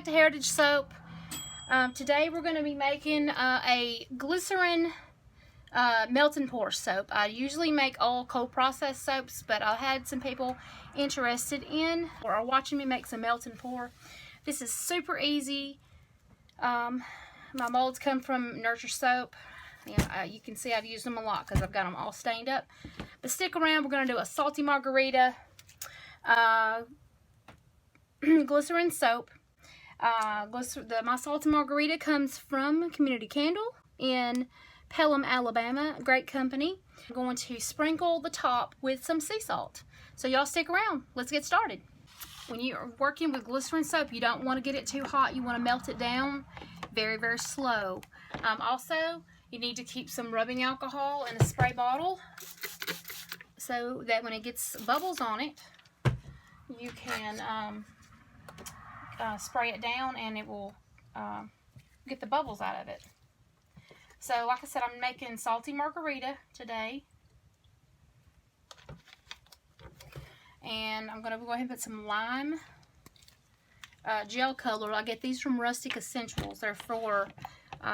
back to Heritage Soap. Today we're going to be making a glycerin melt and pour soap. I usually make all cold process soaps, but I had some people interested in or are watching me make some melt and pour. This is super easy. My molds come from Nurture Soap. You can see I've used them a lot because I've got them all stained up. But stick around, we're going to do a salty margarita glycerin soap. My salty margarita comes from Community Candle in Pelham, Alabama. Great company. I'm going to sprinkle the top with some sea salt. So y'all stick around. Let's get started. When you're working with glycerin soap, you don't want to get it too hot. You want to melt it down very, very slow. Also, you need to keep some rubbing alcohol in a spray bottle so that when it gets bubbles on it, you can spray it down and it will get the bubbles out of it. So like I said, I'm making salty margarita today. And I'm going to go ahead and put some lime gel color. I get these from Rustic Essentials. They're for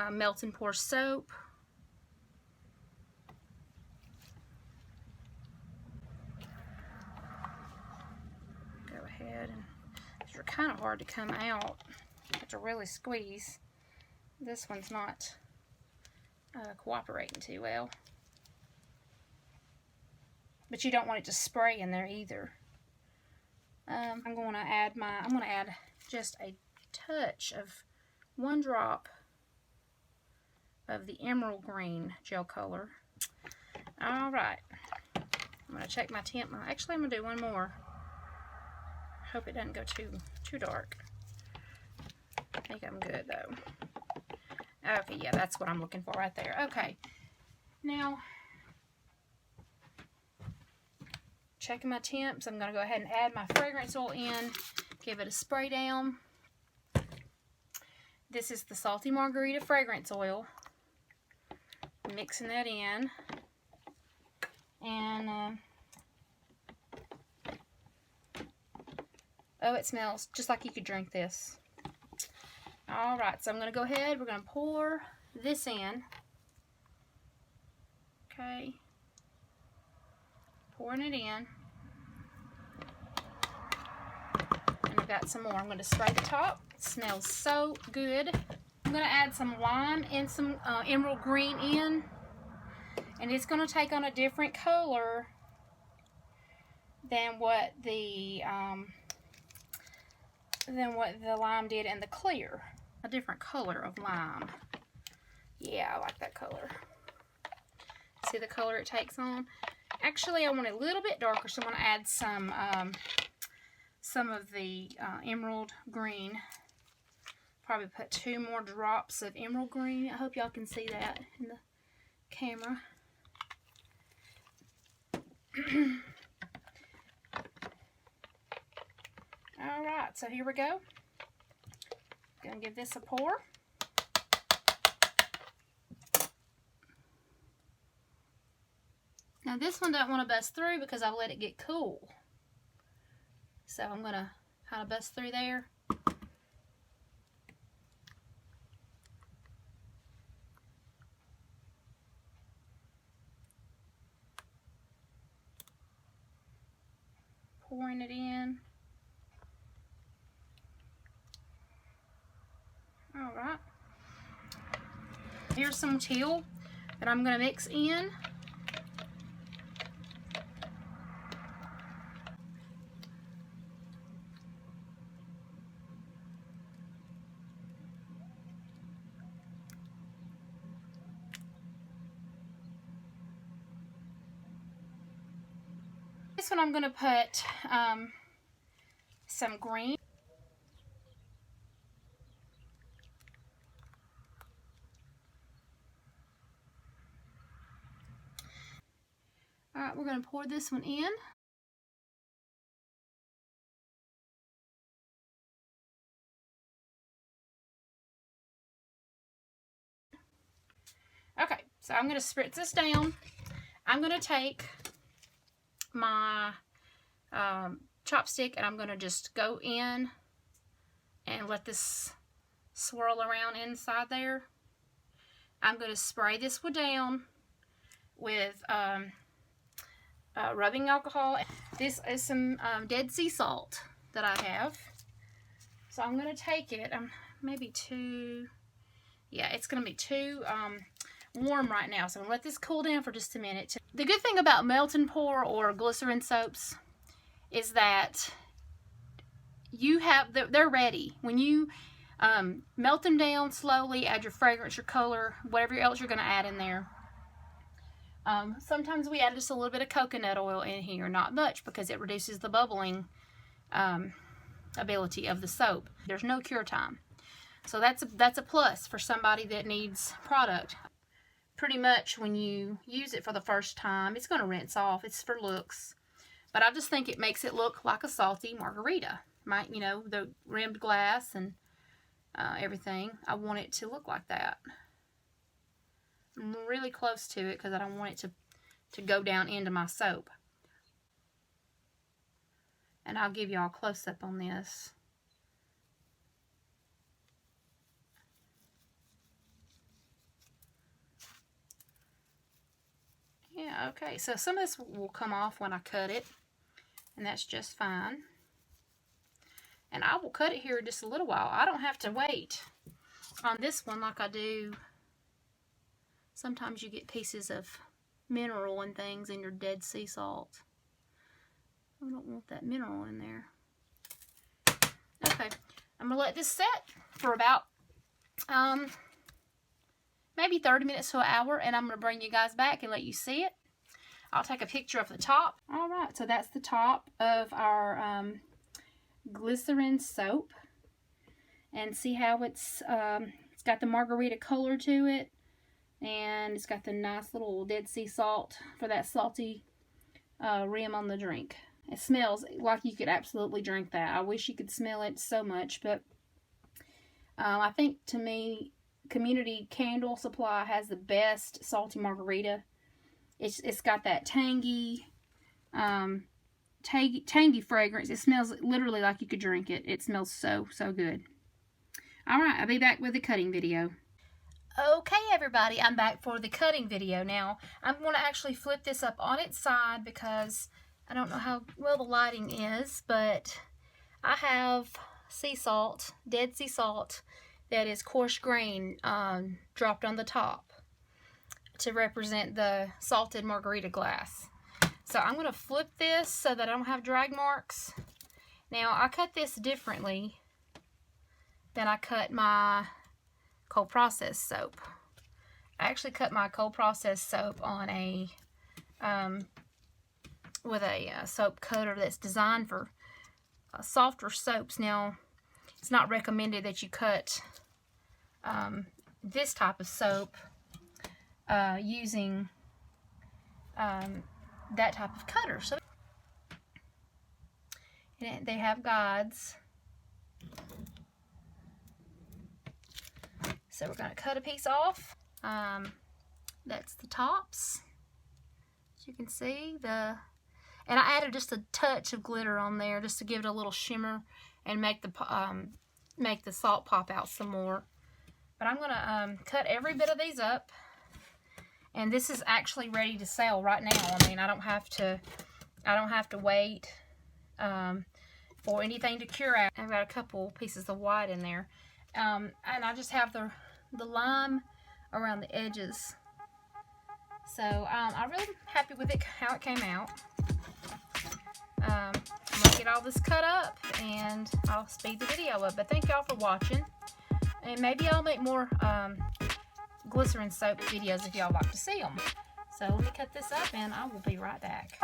melt and pour soap. Go ahead, and these are kind of hard to come out. You have to really squeeze. This one's not cooperating too well. But you don't want it to spray in there either. I'm going to add just a touch of 1 drop of the emerald green gel color. Alright, I'm going to check my temp. Actually, I'm going to do one more. Hope it doesn't go too dark. I think I'm good though. Okay, yeah, that's what I'm looking for right there. Okay, now checking my temps, I'm going to go ahead and add my fragrance oil in, give it a spray down. This is the Salty Margarita fragrance oil. Mixing that in. And, oh, it smells just like you could drink this. Alright, so I'm going to go ahead, we're going to pour this in. Okay. Pouring it in. And I've got some more. I'm going to spray the top. It smells so good. I'm going to add some lime and some emerald green in. And it's going to take on a different color than what the lime did in the clear. A different color of lime. Yeah, I like that color. See the color it takes on? Actually, I want it a little bit darker, so I'm going to add some of the emerald green. Probably put 2 more drops of emerald green. I hope y'all can see that in the camera. Alright, so here we go. Gonna give this a pour. Now this one don't want to bust through because I've let it get cool. So I'm going to kind of bust through there. Pouring it in. Alright. Here's some teal that I'm going to mix in. This one I'm going to put some green. Alright, we're going to pour this one in. Okay, so I'm going to spritz this down. I'm going to take my chopstick and I'm going to just go in and let this swirl around inside there. I'm going to spray this one down with rubbing alcohol. This is some Dead Sea salt that I have. So I'm going to take it. Maybe too, yeah, it's going to be too warm right now. So I'm going to let this cool down for just a minute. The good thing about melt and pour or glycerin soaps is that they're ready. When you melt them down slowly, add your fragrance, your color, whatever else you're going to add in there. Sometimes we add just a little bit of coconut oil in here, not much, because it reduces the bubbling ability of the soap. There's no cure time. So that's a plus for somebody that needs product. Pretty much when you use it for the first time, it's going to rinse off. It's for looks. But I just think it makes it look like a salty margarita. You know, the rimmed glass and everything. I want it to look like that. I'm really close to it because I don't want it to go down into my soap. And I'll give y'all a close-up on this. Yeah, okay. So some of this will come off when I cut it. And that's just fine. And I will cut it here in just a little while. I don't have to wait on this one like I do. Sometimes you get pieces of mineral and things in your Dead Sea salt. I don't want that mineral in there. Okay, I'm going to let this set for about maybe 30 minutes to an hour, and I'm going to bring you guys back and let you see it. I'll take a picture of the top. All right, so that's the top of our glycerin soap. And see how it's got the margarita color to it. And it's got the nice little Dead Sea salt for that salty rim on the drink. It smells like you could absolutely drink that. I wish you could smell it so much, but I think, to me, Community Candle Supply has the best salty margarita. It's got that tangy fragrance. It smells literally like you could drink it. It smells so good. Alright, I'll be back with the cutting video. Okay, everybody, I'm back for the cutting video. Now, I'm going to actually flip this up on its side because I don't know how well the lighting is, but I have sea salt, Dead Sea salt, that is coarse grain dropped on the top to represent the salted margarita glass. So I'm going to flip this so that I don't have drag marks. Now, I cut this differently than I cut my cold processed soap. I actually cut my cold processed soap on a with a soap cutter that's designed for softer soaps. Now, it's not recommended that you cut this type of soap using that type of cutter. So and they have guides. So we're going to cut a piece off. That's the tops. As you can see, and I added just a touch of glitter on there just to give it a little shimmer and make the salt pop out some more. But I'm going to cut every bit of these up. And this is actually ready to sell right now. I mean, I don't have to wait for anything to cure out. I've got a couple pieces of white in there. And I just have the lime around the edges. So I'm really happy with it, how it came out. I'm going to get all this cut up and I'll speed the video up. But thank y'all for watching. And maybe I'll make more glycerin soap videos if y'all like to see them. So let me cut this up and I will be right back.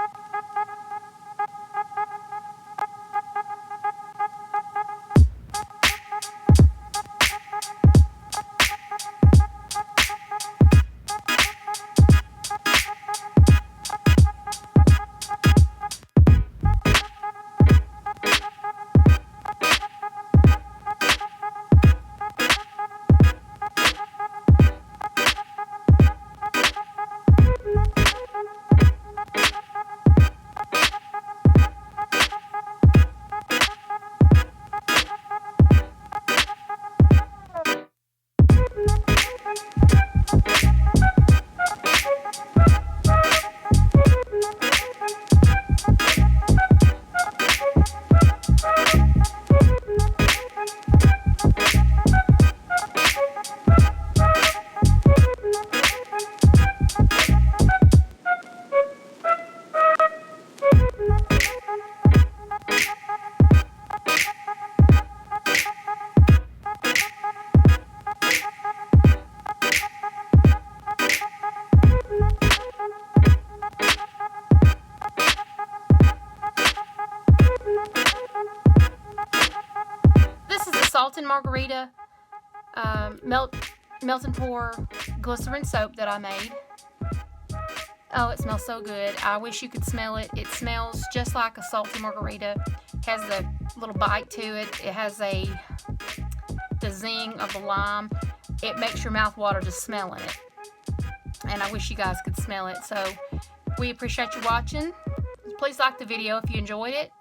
Margarita melt and pour glycerin soap that I made. Oh, it smells so good. I wish you could smell it. It smells just like a salty margarita. Has the little bite to it. It has the zing of the lime. It makes your mouth water just smelling it. And I wish you guys could smell it. So we appreciate you watching. Please like the video if you enjoyed it.